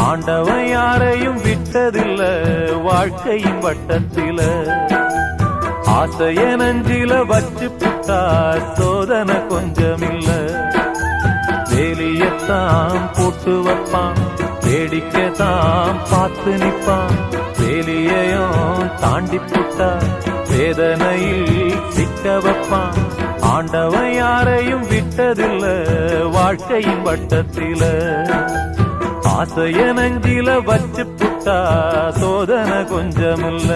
ஆண்டவன் யாரையும் விட்டதில்ல வாழ்க்கையின் வட்டத்தில. ஆசைய நஞ்சில வச்சு புட்டா சோதனை கொஞ்சமில்ல. வேலியத்தான் போட்டு வைப்பான், வேடிக்கைத்தான் பார்த்து நிப்பான். வேலியையும் தாண்டி புட்டா வேதனையில் சிக்க வைப்பான். ஆண்டவன் யாரையும் விட்டதில்ல வாழ்க்கையின் வட்டத்தில. ஆசைய நஞ்சில வச்சு புட்டா சோதனை கொஞ்சமில்ல.